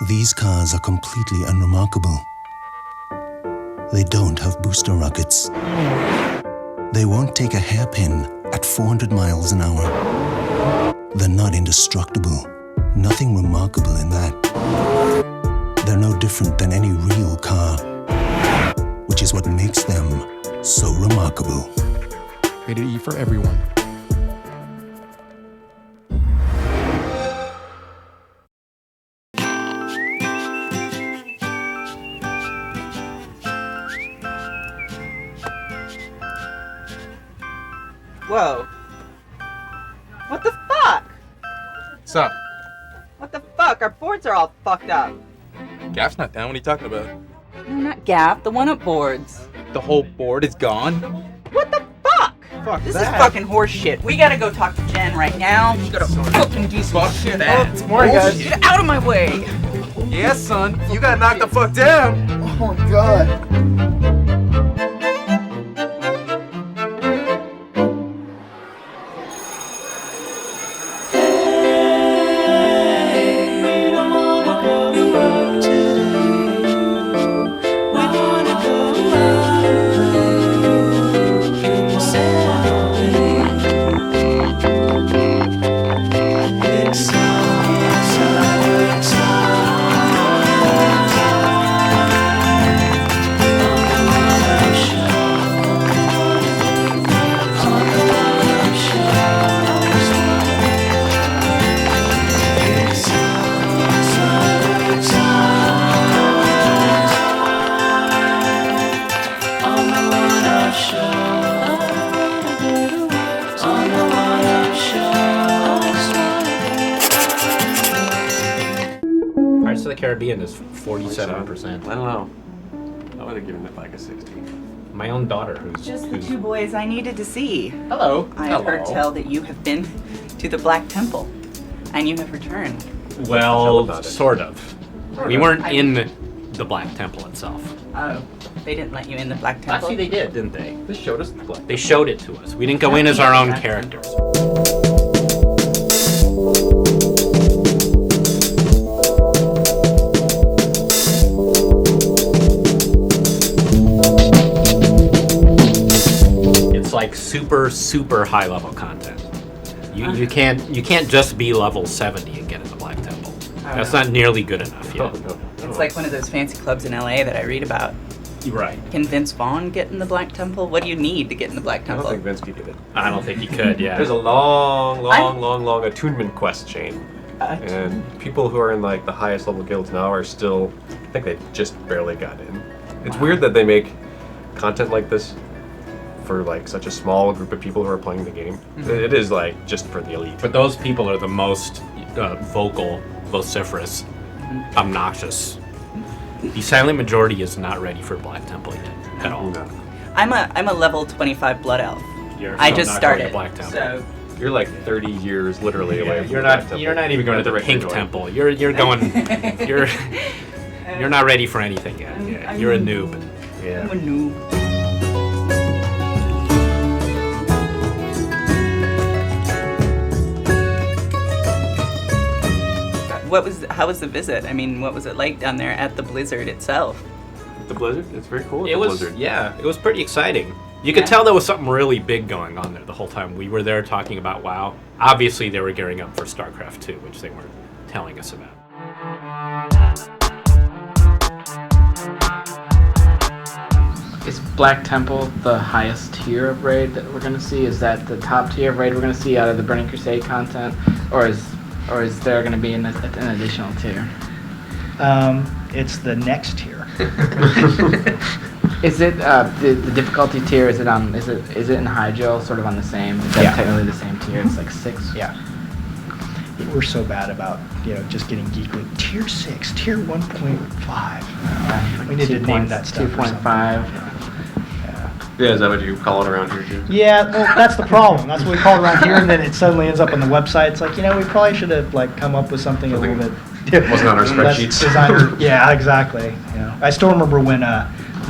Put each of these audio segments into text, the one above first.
These cars are completely unremarkable. They don't have booster rockets. They won't take a hairpin at 400 miles an hour. They're not indestructible. Nothing remarkable in that. They're no different than any real car, which is what makes them so remarkable. Rated E for everyone. Whoa. What the fuck? What's up? What the fuck? Our boards are all fucked up. Gaff's not down. What are you talking about? No, not Gaff, the one-up boards. The whole board is gone? What the fuck? Fuck This that. is fucking horse shit. We gotta go talk to Jen right now. We gotta fucking do some shit. It's morning, guys. Get out of my way. Yeah, son. You gotta knock the fuck down. Oh my god. Pirates of the Caribbean is 47%. I don't know. I would have given it like a 60. My own daughter, who's Just the two boys I needed to see. hello. I have heard tell that you have been to the Black Temple, and you have returned. Tell Well, about it. sort of. We weren't in the Black Temple itself. Oh, they didn't let you in the Black Temple? Actually, they did, didn't they? They showed us the black. They showed it to us. We didn't go in as our own characters. It's like super high level content. You can't just be level 70 and get in the Black Temple. That's not nearly good enough yet. No. It's like one of those fancy clubs in LA that I read about. Right. Can Vince Vaughn get in the Black Temple? What do you need to get in the Black I Temple? don't think Vince could get it. I don't think he could, yeah. There's a long attunement quest chain. And people who are in like the highest level guilds now are still, I think they just barely got in. It's weird that they make content like this for like such a small group of people who are playing the game. It is like just for the elite. But those people are the most vocal, vociferous, obnoxious. The silent majority is not ready for Black Temple yet at all. No. I'm a level 25 blood elf. You're I still just not going started. to Black Temple. So You're like 30 years literally away from You're the not. Black Temple. You're not even going At to the rate Pink you're going. Temple. You're going. You're not ready for anything yet. Yeah, you're a noob. I'm Yeah. a noob. How was the visit? I mean, what was it like down there at the Blizzard itself? The Blizzard? It's very cool. It was. Blizzard. Yeah, it was pretty exciting. You could tell there was something really big going on there the whole time. We were there talking about WoW. Obviously, they were gearing up for StarCraft 2, which they weren't telling us about. Is Black Temple the highest tier of raid that we're gonna see? Is that the top tier of raid we're gonna see out of the Burning Crusade content, or is there gonna be an additional tier? It's the next tier. Is it the difficulty tier? Is it in Hydro sort of on the same? Is that Yeah. technically the same tier? It's like 6. Yeah. We're so bad about, just getting geek with tier 6, tier 1.5. We need to name that stuff. 2.5. Yeah, is that what you call it around here too? Yeah, well, that's the problem. That's what we call it around here, and then it suddenly ends up on the website. It's like, we probably should have come up with something a little bit. Wasn't on our less spreadsheets. designer. Yeah, exactly. I still remember when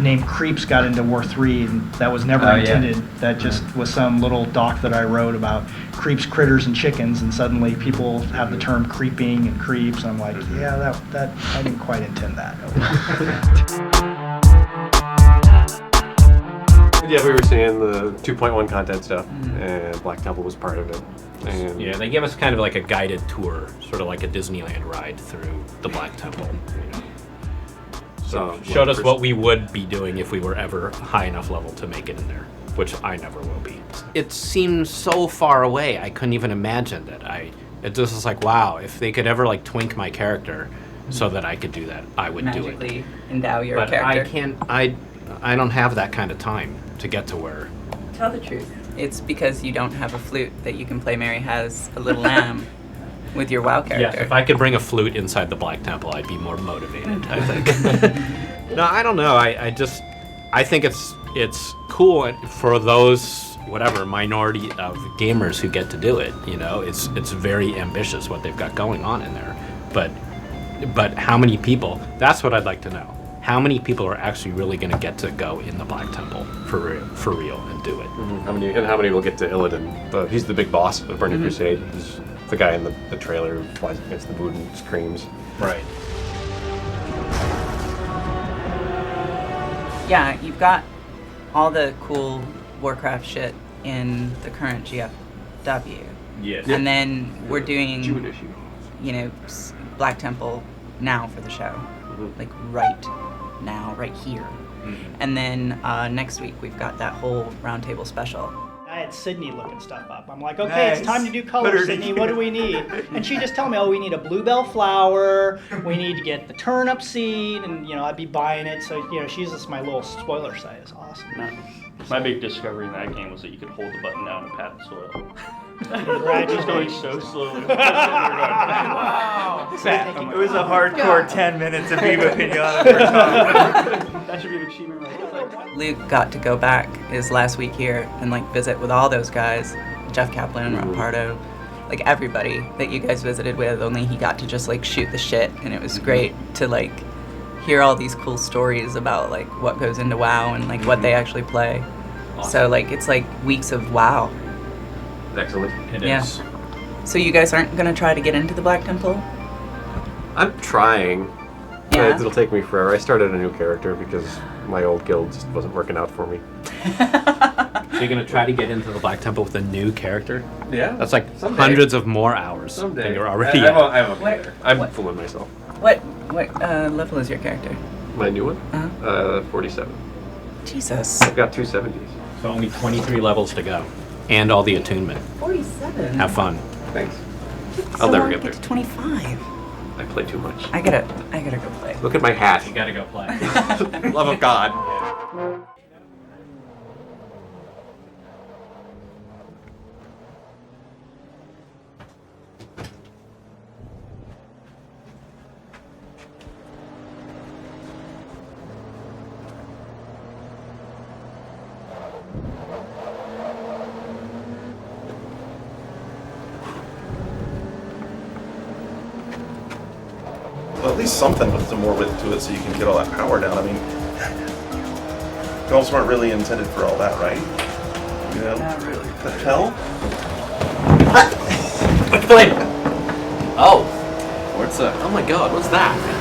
the name Creeps got into War 3, and that was never intended. That just was some little doc that I wrote about creeps, critters, and chickens, and suddenly people have the term creeping and creeps. I'm like, yeah, that I didn't quite intend that. Yeah, we were seeing the 2.1 content stuff, and Black Temple was part of it. And Yeah, they give us kind of like a guided tour, sort of like a Disneyland ride through the Black Temple. You know. So showed us what we would be doing if we were ever high enough level to make it in there, which I never will be. It seems so far away. I couldn't even imagine that. It just was like, wow, if they could ever like twink my character so that I could do that, I would do it. Magically endow your But character. I can't. I don't have that kind of time to get to where. Tell the truth. It's because you don't have a flute that you can play Mary Has a Little Lamb with your WoW character. Yes, if I could bring a flute inside the Black Temple, I'd be more motivated, I think. No, I don't know. I think it's cool for those whatever minority of gamers who get to do it. You know, it's very ambitious what they've got going on in there. But how many people? That's what I'd like to know. How many people are actually really going to get to go in the Black Temple for real and do it? Mm-hmm. How many will get to Illidan? He's the big boss of Burning Crusade. He's the guy in the trailer who flies against the boot and screams. Right. Yeah, you've got all the cool Warcraft shit in the current GFW. Yes. And then we're doing, you know, Black Temple now for the show. Like right now, right here. And then next week we've got that whole roundtable special. I had Sydney looking stuff up. I'm like, okay, it's time to do colors, Sydney. What do we need? And she just told me, we need a bluebell flower. We need to get the turnip seed, and I'd be buying it. So she's just my little spoiler site. It's awesome. My big discovery in that game was that you could hold the button down and pat the soil. Congratulations. Just going so slowly. Wow. It was a hardcore 10 minutes of Viva Pinata for Tom. That should be the achievement right there. Luke got to go back his last week here and visit with all those guys, Jeff Kaplan, Rob Pardo, everybody that you guys visited with, only he got to just shoot the shit, and it was great to hear all these cool stories about what goes into WoW and what they actually play. Awesome. So it's weeks of WoW. Excellent. It Yeah. is. So you guys aren't gonna try to get into the Black Temple? I'm trying. Yeah. It'll take me forever. I started a new character because my old guild just wasn't working out for me. So you're gonna try to get into the Black Temple with a new character? Yeah. That's Someday. hundreds of more hours Someday. than you're already I'm at. okay there. I'm fooling myself. What level is your character? My new one? Uh-huh. 47. Jesus. I've got 270s. So only 23 levels to go. And all the attunement. 47. Have fun. Thanks. So I'll never long get to there. to 25. I play too much. I gotta go play. Look at my hat. You gotta go play. Love of God. Well, at least something with some more width to it so you can get all that power down. I mean, gulls weren't really intended for all that, right? Not really. The hell? Which blade? Oh. Forza. Oh my god, what's that?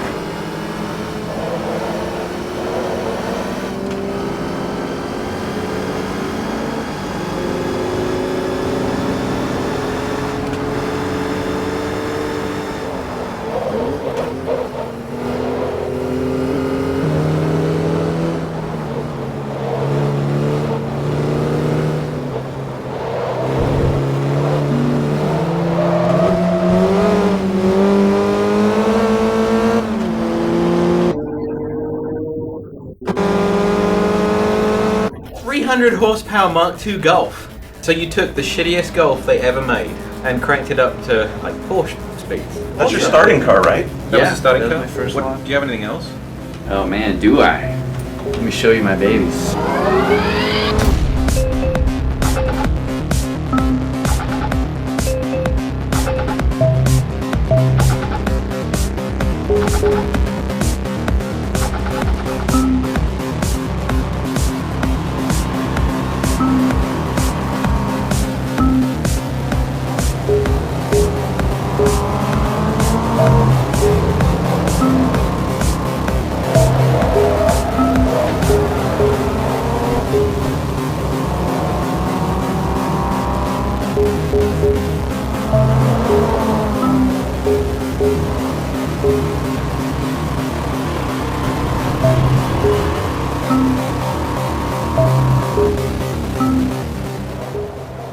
Horsepower Mark II Golf. So you took the shittiest Golf they ever made and cranked it up to Porsche speeds. That's your starting car, right? That was the starting car? my first one. Do you have anything else? Oh man, do I? Let me show you my babies.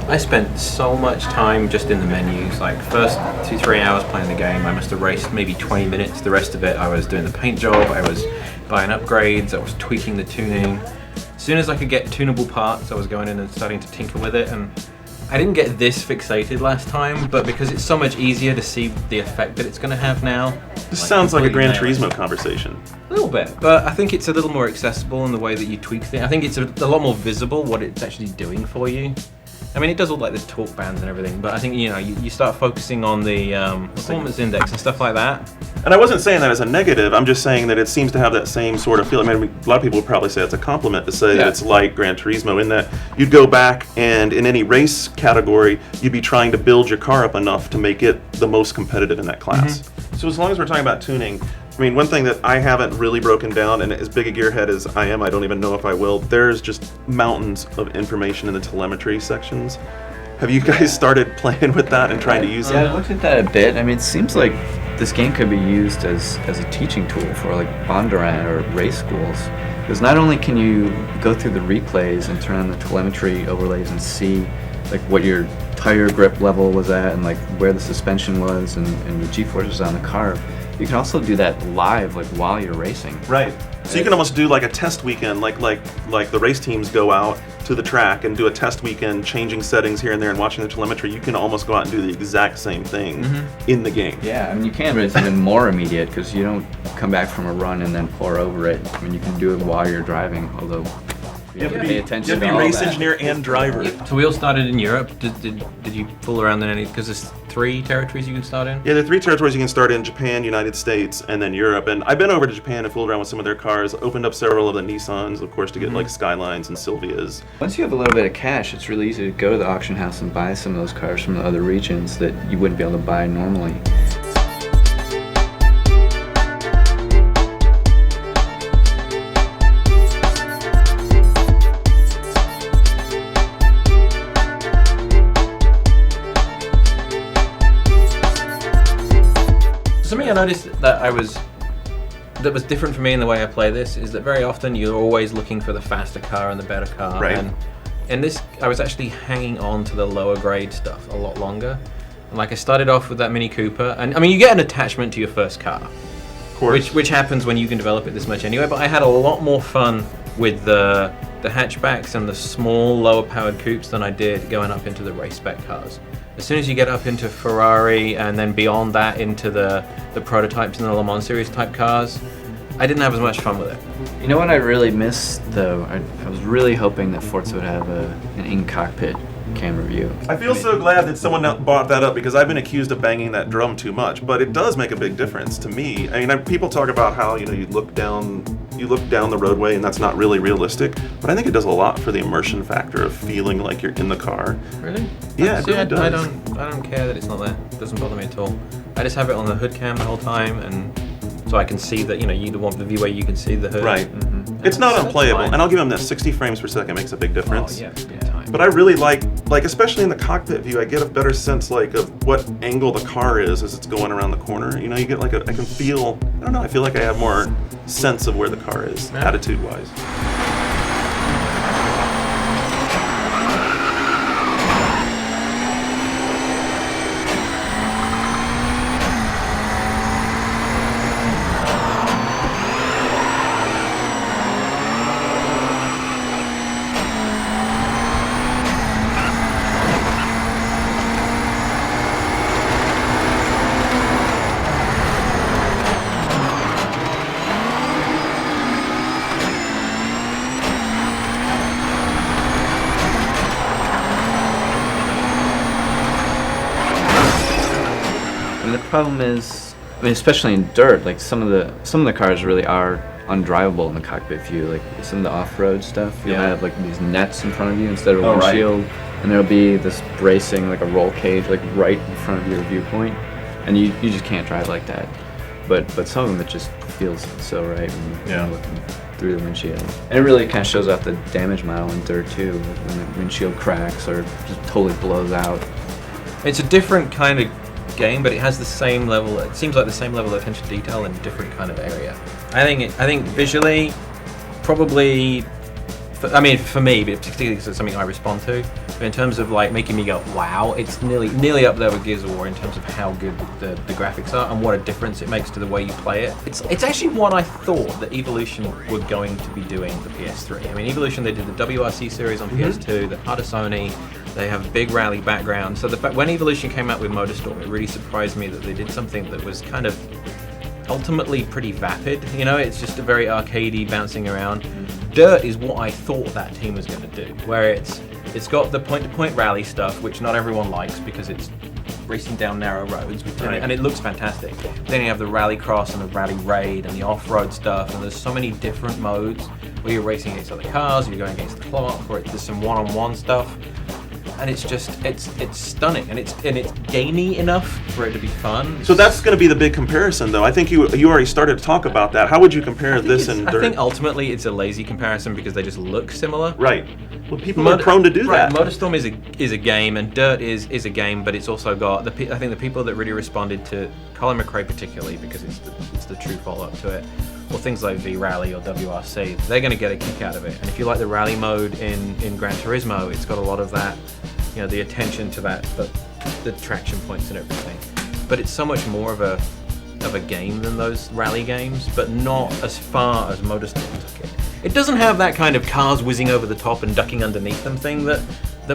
I spent so much time just in the menus. Like first 2-3 hours playing the game, I must have raced maybe 20 minutes. The rest of it, I was doing the paint job. I was buying upgrades. I was tweaking the tuning. As soon as I could get tunable parts, I was going in and starting to tinker with it. And I didn't get this fixated last time, but because it's so much easier to see the effect that it's going to have now. This sounds like a Gran Turismo conversation. A little bit, but I think it's a little more accessible in the way that you tweak things. I think it's a lot more visible what it's actually doing for you. I mean, it does all like the torque bands and everything, but I think, you know, you start focusing on the performance index and stuff like that. And I wasn't saying that as a negative, I'm just saying that it seems to have that same sort of feel. I mean, a lot of people would probably say it's a compliment to say that it's like Gran Turismo, in that you'd go back and in any race category, you'd be trying to build your car up enough to make it the most competitive in that class. Mm-hmm. So as long as we're talking about tuning, I mean, one thing that I haven't really broken down, and as big a gearhead as I am, I don't even know if I will, there's just mountains of information in the telemetry sections. Have you guys started playing with that and trying to use it? Yeah, I looked at that a bit. I mean, it seems like this game could be used as a teaching tool for like Bondurant or race schools. Because not only can you go through the replays and turn on the telemetry overlays and see like what your tire grip level was at and like where the suspension was and the G-forces on the car, you can also do that live, like while you're racing. Right. So you can almost do like a test weekend, like the race teams go out to the track and do a test weekend, changing settings here and there and watching the telemetry. You can almost go out and do the exact same thing in the game. Yeah, I mean you can, but it's even more immediate because you don't come back from a run and then pour over it. I mean you can do it while you're driving, although you have to pay attention. You have to be race engineer and driver. So we all started in Europe. Did you fool around in any? Because there's 3 territories you can start in. Yeah, there are 3 territories you can start in: Japan, United States, and then Europe. And I've been over to Japan and fooled around with some of their cars. Opened up several of the Nissans, of course, to get like Skylines and Silvias. Once you have a little bit of cash, it's really easy to go to the auction house and buy some of those cars from the other regions that you wouldn't be able to buy normally. Something I noticed that was different for me in the way I play this is that very often you're always looking for the faster car and the better car. Right. And in this, I was actually hanging on to the lower grade stuff a lot longer. And like I started off with that Mini Cooper, and I mean you get an attachment to your first car, Of course. which happens when you can develop it this much anyway. But I had a lot more fun with the hatchbacks and the small lower powered coupes than I did going up into the race spec cars. As soon as you get up into Ferrari and then beyond that into the prototypes and the Le Mans Series type cars, I didn't have as much fun with it. You know what I really miss though? I was really hoping that Forza would have an in-cockpit camera view. I feel so glad that someone brought that up because I've been accused of banging that drum too much, but it does make a big difference to me. I mean, people talk about how you look down the roadway and that's not really realistic, but I think it does a lot for the immersion factor of feeling like you're in the car. Really? Yeah, it really does. I don't care that it's not there. It doesn't bother me at all. I just have it on the hood cam the whole time, and so I can see that you want the view where you can see the hood. Right. It's not unplayable, and I'll give them this. 60 frames per second makes a big difference. Oh yeah, big time. But I really like especially in the cockpit view, I get a better sense of what angle the car is as it's going around the corner. You get I can feel, I don't know, I feel like I have more sense of where the car is, attitude-wise. The problem is, I mean, especially in dirt, like some of the cars really are undrivable in the cockpit view. Like some of the off-road stuff, you'll have like these nets in front of you instead of a windshield, and there'll be this bracing, like a roll cage, like right in front of your viewpoint, and you just can't drive like that. But some of them it just feels so right when you're looking through the windshield, and it really kind of shows off the damage model in dirt too, when the windshield cracks or just totally blows out. It's a different kind of game, but it has the same level. It seems like the same level of attention to detail in a different kind of area. I think visually, probably I mean, for me, but particularly because it's something I respond to. But in terms of like making me go, wow, it's nearly up there with Gears of War in terms of how good the graphics are and what a difference it makes to the way you play it. It's actually what I thought that Evolution were going to be doing for PS3. I mean, Evolution, they did the WRC series on PS2, the part of Sony. They have a big rally background. So the fact when Evolution came out with MotorStorm, it really surprised me that they did something that was kind of ultimately pretty vapid. You know, it's just a very arcadey, bouncing around. Dirt is what I thought that team was going to do, where it's got the point-to-point rally stuff, which not everyone likes because it's racing down narrow roads, and it looks fantastic. Then you have the rally cross and the rally raid and the off-road stuff, and there's so many different modes where you're racing against other cars, or you're going against the clock, or there's some one-on-one stuff. And it's just, it's stunning, and it's gamey enough for it to be fun. So that's going to be the big comparison, though. I think you already started to talk about that. How would you compare this and Dirt? I think ultimately it's a lazy comparison because they just look similar. Right. Well, people are prone to do that. MotorStorm is a game, and Dirt is a game, but it's also got I think the people that really responded to Colin McRae particularly, because it's the true follow-up to it, or things like V-Rally or WRC, they're going to get a kick out of it. And if you like the rally mode in Gran Turismo, it's got a lot of that, you know, the attention to that, the traction points and everything. But it's so much more of a game than those rally games, but not as far as MotorStorm took it. It doesn't have that kind of cars whizzing over the top and ducking underneath them thing that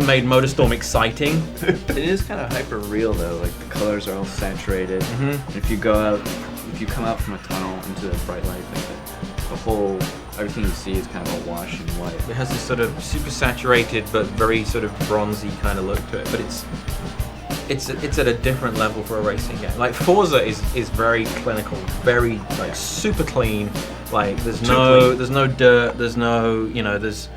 made MotorStorm exciting. It is kind of hyper real though, like the colors are all saturated. And if you come out from a tunnel into the bright light, like everything you see is kind of a wash in white. It has this sort of super saturated but very sort of bronzy kind of look to it, but it's at a different level for a racing game. Like Forza is very clinical, very like super clean. Like there's no dirt, there's no, you know, there's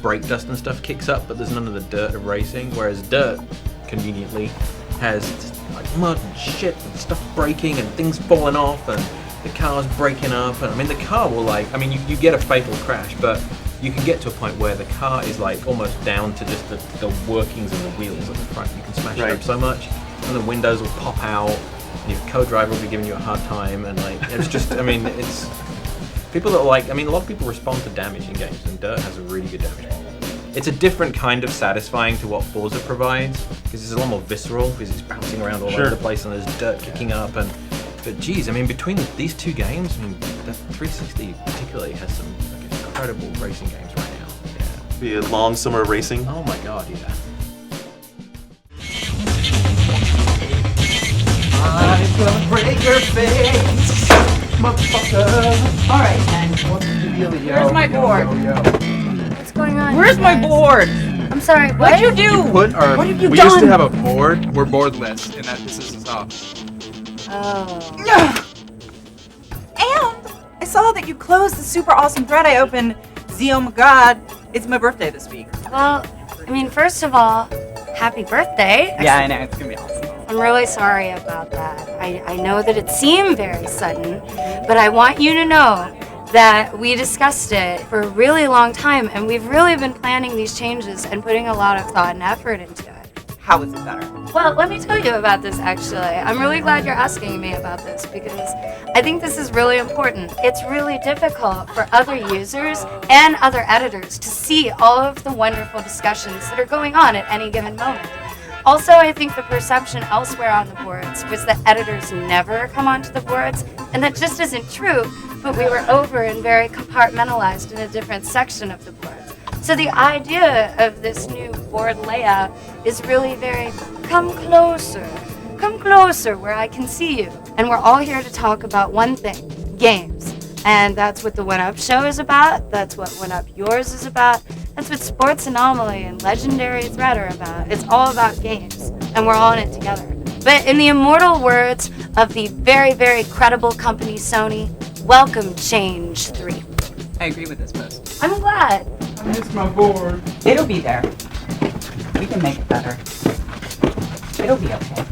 brake dust and stuff kicks up, but there's none of the dirt of racing. Whereas Dirt conveniently has like mud and shit and stuff breaking and things falling off and the car's breaking up. And I mean the car will you get a fatal crash, but you can get to a point where the car is like almost down to just the workings of the wheels at the front. You can smash it up so much, and the windows will pop out, and your co-driver will be giving you a hard time, and like it's just, it's people that like, a lot of people respond to damage in games, and Dirt has a really good damage problem. It's a different kind of satisfying to what Forza provides, because it's a lot more visceral, because it's bouncing around all over the place, and there's dirt kicking up, but geez, between these two games, the 360 particularly has some incredible racing games right now. Yeah. Be a long summer of racing. Oh my god, yeah. I'm gonna break your face, motherfucker. Alright, and what's the dealio? Where's my board? What's going on? Where's my board? I'm sorry, What'd you do? What have you done? We used to have a board. We're boardless, and that pisses us off. Oh. And I saw that you closed the super awesome thread I opened. Oh my god, it's my birthday this week. Well, first of all, happy birthday. Yeah, I know, it's gonna be awesome. I'm really sorry about that. I know that it seemed very sudden, but I want you to know that we discussed it for a really long time, and we've really been planning these changes and putting a lot of thought and effort into it. How is it better? Well, let me tell you about this, actually. I'm really glad you're asking me about this, because I think this is really important. It's really difficult for other users and other editors to see all of the wonderful discussions that are going on at any given moment. Also, I think the perception elsewhere on the boards was that editors never come onto the boards, and that just isn't true, but we were over and very compartmentalized in a different section of the boards. So the idea of this new board layout is really very, come closer where I can see you. And we're all here to talk about one thing, games. And that's what the One Up show is about, that's what One Up Yours is about, that's what Sports Anomaly and Legendary Thread are about. It's all about games, and we're all in it together. But in the immortal words of the very, very credible company Sony, welcome Change 3. I agree with this post. I'm glad. I missed my board. It'll be there. We can make it better. It'll be okay.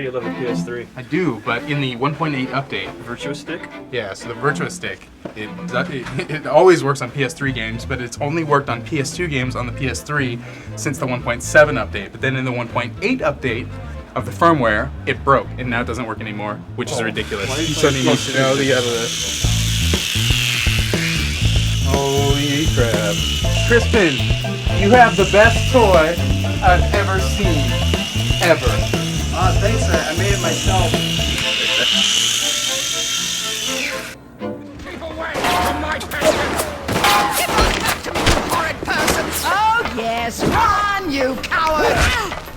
you love the PS3. I do, but in the 1.8 update, Virtuous Stick? yeah, so the Virtuous Stick, it always works on PS3 games, but it's only worked on PS2 games on the PS3 since the 1.7 update. But then in the 1.8 update of the firmware, it broke, and now it doesn't work anymore, which is ridiculous. Sony needs to know the other. Holy crap. Crispin, you have the best toy I've ever seen. Ever. Thanks, I made it myself. Keep away from my peasants! Give us back to me, horrid persons! Oh, yes, run, you coward!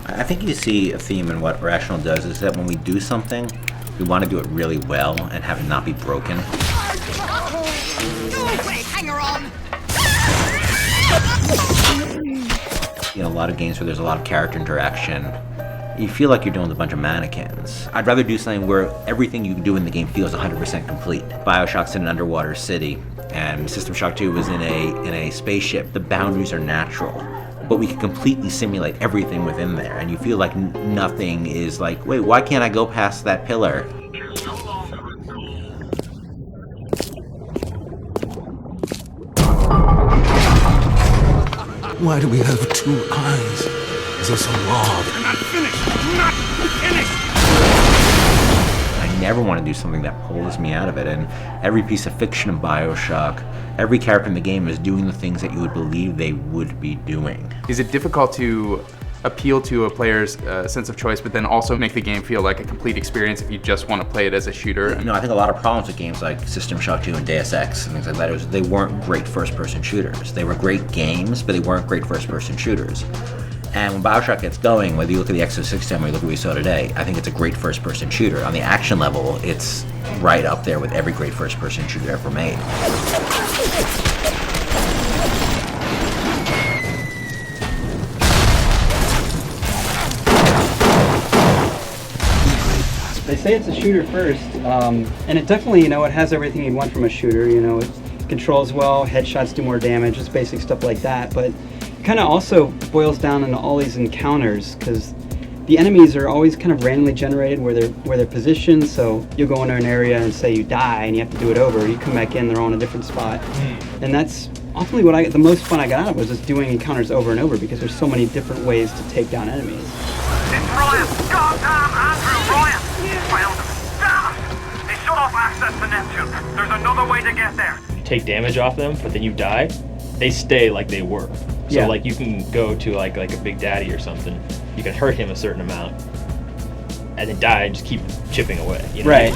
I think you see a theme in what Rational does is that when we do something, we want to do it really well and have it not be broken. Go away, hanger-on! You know, a lot of games where there's a lot of character interaction, you feel like you're doing a bunch of mannequins. I'd rather do something where everything you do in the game feels 100% complete. BioShock's in an underwater city, and System Shock 2 was in a spaceship. The boundaries are natural, but we can completely simulate everything within there, and you feel like nothing is like, wait, why can't I go past that pillar? Why do we have two eyes? Is this a log? Not finished! Not finished! I never want to do something that pulls me out of it, and every piece of fiction in BioShock, every character in the game is doing the things that you would believe they would be doing. Is it difficult to appeal to a player's sense of choice, but then also make the game feel like a complete experience if you just want to play it as a shooter? You know, I think a lot of problems with games like System Shock 2 and Deus Ex and things like that is they weren't great first-person shooters. They were great games, but they weren't great first-person shooters. And when BioShock gets going, whether you look at the Exo-6 or you look at what we saw today, I think it's a great first-person shooter. On the action level, it's right up there with every great first-person shooter ever made. They say it's a shooter first, and it definitely, you know, it has everything you'd want from a shooter. You know, it controls well, headshots do more damage, just basic stuff like that. But it kind of also boils down into all these encounters, because the enemies are always kind of randomly generated where they're positioned. So you'll go into an area and say you die, and you have to do it over. You come back in, they're all in a different spot, and that's ultimately what the most fun I got out of was just doing encounters over and over, because there's so many different ways to take down enemies. It's Ryan! Goddamn Andrew Ryan! Found him! Damn it! They shut off access to Neptune. There's another way to get there. You take damage off them, but then you die, they stay like they were. So Yeah. like you can go to like a Big Daddy or something, you can hurt him a certain amount, and then die and just keep chipping away. You know? Right.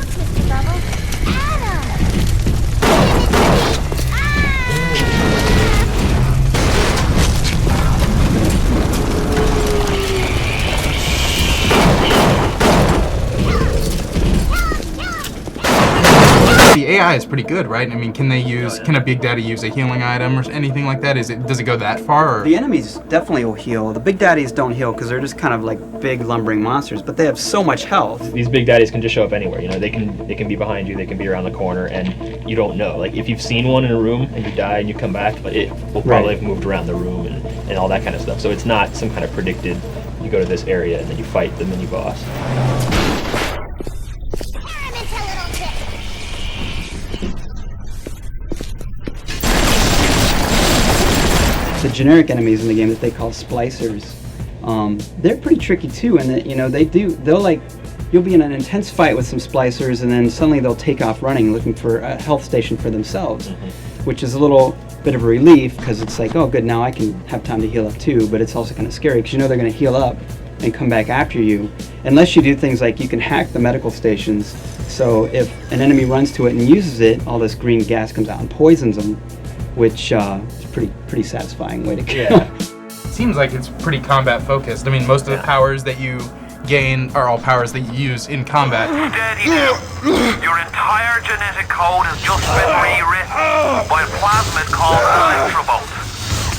The AI is pretty good, right? I mean, can a Big Daddy use a healing item or anything like that? Does it go that far? Or? The enemies definitely will heal. The Big Daddies don't heal because they're just kind of like big lumbering monsters, but they have so much health. These Big Daddies can just show up anywhere. You know, they can be behind you, they can be around the corner, and you don't know. Like if you've seen one in a room and you die and you come back, but it will probably have moved around the room and all that kind of stuff. So it's not some kind of predicted. You go to this area and then you fight the mini boss. The generic enemies in the game that they call splicers, they're pretty tricky too, and that, you know, you'll be in an intense fight with some splicers, and then suddenly they'll take off running looking for a health station for themselves, which is a little bit of a relief because it's like, oh good, now I can have time to heal up too, but it's also kind of scary because you know they're going to heal up and come back after you, unless you do things like you can hack the medical stations, so if an enemy runs to it and uses it, all this green gas comes out and poisons them, which is pretty satisfying way to kill. Yeah. It seems like it's pretty combat focused. I mean, most of the powers that you gain are all powers that you use in combat. Steady now. Your entire genetic code has just been rewritten by a plasmid called Electrobolt.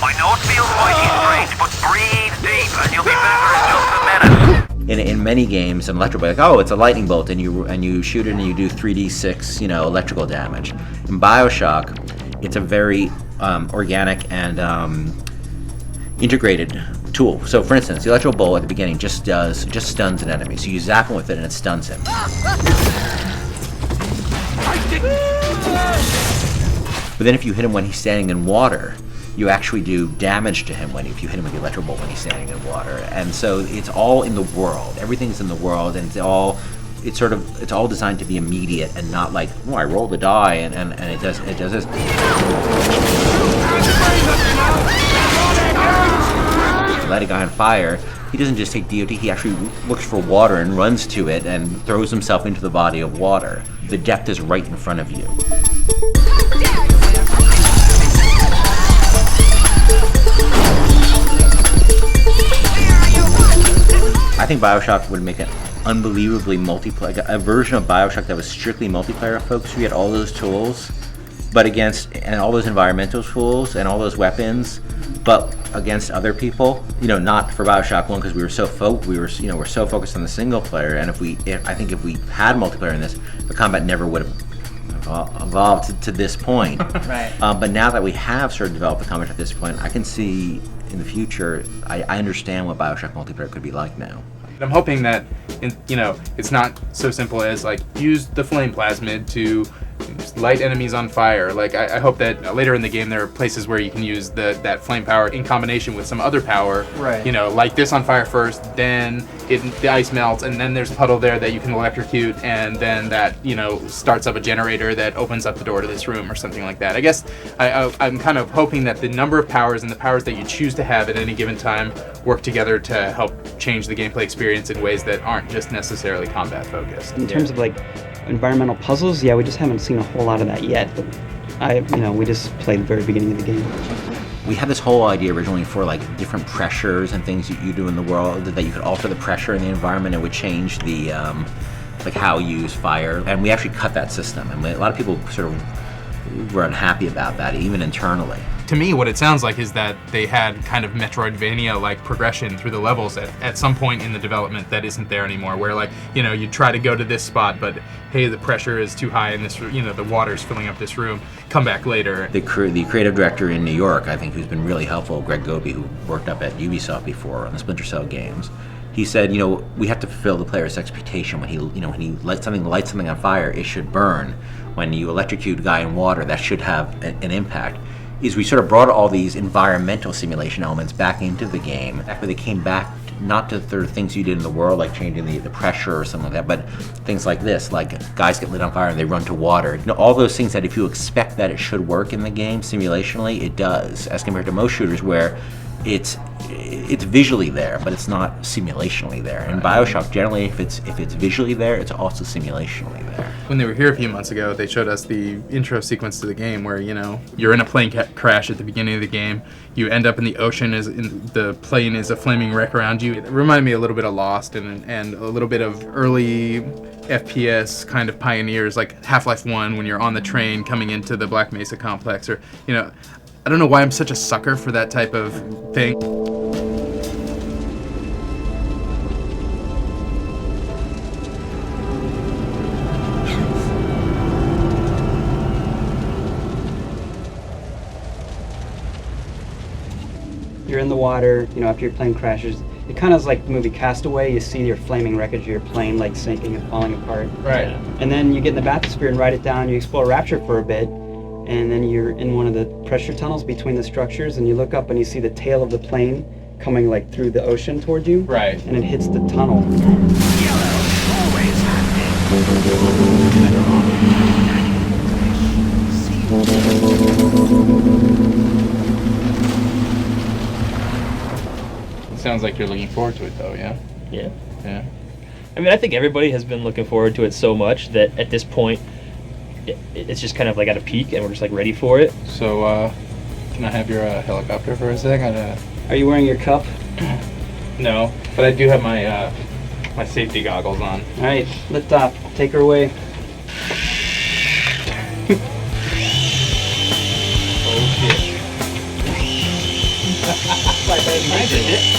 I know it feels mighty strange, but breathe deep and you'll be better in just a minute. In many games, an electrical, like, oh, it's a lightning bolt, and you shoot it and you do 3d6, you know, electrical damage. In BioShock, it's a very organic and integrated tool. So for instance, the electrical bolt at the beginning just stuns an enemy. So you zap him with it and it stuns him. But then if you hit him when he's standing in water, you actually do damage to him if you hit him with the electrical bolt when he's standing in water. And so it's all in the world. Everything's in the world, and it's all designed to be immediate and not like, oh, I roll the die and it does this. Light a guy on fire, he doesn't just take DOT, he actually looks for water and runs to it and throws himself into the body of water. The depth is right in front of you. I think BioShock would make an unbelievably multiplayer, a version of BioShock that was strictly multiplayer focused. We had all those tools, and all those environmental tools and all those weapons, but against other people. Not for BioShock 1 because we're so focused on the single player. And if we had multiplayer in this, the combat never would have evolved to this point. Right. But now that we have sort of developed the combat at this point, I can see in the future. I understand what BioShock multiplayer could be like now. I'm hoping that, it's not so simple as like use the flame plasmid to light enemies on fire. Like I hope that later in the game there are places where you can use that flame power in combination with some other power. Right. Light this on fire first, then the ice melts, and then there's a puddle there that you can electrocute, and then that starts up a generator that opens up the door to this room or something like that. I guess I'm kind of hoping that the number of powers and the powers that you choose to have at any given time work together to help change the gameplay experience in ways that aren't just necessarily combat focused. In terms of like environmental puzzles, we just haven't seen a whole lot of that yet, but we just played the very beginning of the game. We had this whole idea originally for like different pressures and things that you do in the world, that you could alter the pressure in the environment. It would change the like how you use fire, and we actually cut that system. And a lot of people sort of were unhappy about that, even internally. To me, what it sounds like is that they had kind of Metroidvania-like progression through the levels at some point in the development that isn't there anymore, where like, you try to go to this spot, but hey, the pressure is too high in this, the water's filling up this room, come back later. The creative director in New York, I think, who's been really helpful, Greg Goby, who worked up at Ubisoft before on the Splinter Cell games, he said, we have to fulfill the player's expectation. When he lights something on fire, it should burn. When you electrocute a guy in water, that should have an impact. Is we sort of brought all these environmental simulation elements back into the game. After they came back, not to the things you did in the world, like changing the pressure or something like that, but things like this, like guys get lit on fire and they run to water. All those things that if you expect that it should work in the game simulationally, it does, as compared to most shooters where it's visually there, but it's not simulationally there. In BioShock, generally, if it's visually there, it's also simulationally there. When they were here a few months ago, they showed us the intro sequence to the game where, you're in a plane crash at the beginning of the game. You end up in the ocean, the plane is a flaming wreck around you. It reminded me a little bit of Lost and a little bit of early FPS kind of pioneers, like Half-Life 1 when you're on the train coming into the Black Mesa complex, or, I don't know why I'm such a sucker for that type of thing. You're in the water, after your plane crashes. It kind of is like the movie Castaway. You see your flaming wreckage of your plane like sinking and falling apart. Right. And then you get in the bathysphere and write it down. You explore Rapture for a bit. And then you're in one of the pressure tunnels between the structures, and you look up and you see the tail of the plane coming like through the ocean toward you. Right. And it hits the tunnel. It sounds like you're looking forward to it, though, yeah? Yeah. Yeah. I mean, I think everybody has been looking forward to it so much that at this point, it's just kind of like at a peak, and we're just like ready for it. So, can I have your helicopter for a second? Are you wearing your cup? No, but I do have my my safety goggles on. All right, lift off. Take her away. Oh shit! Bye, baby.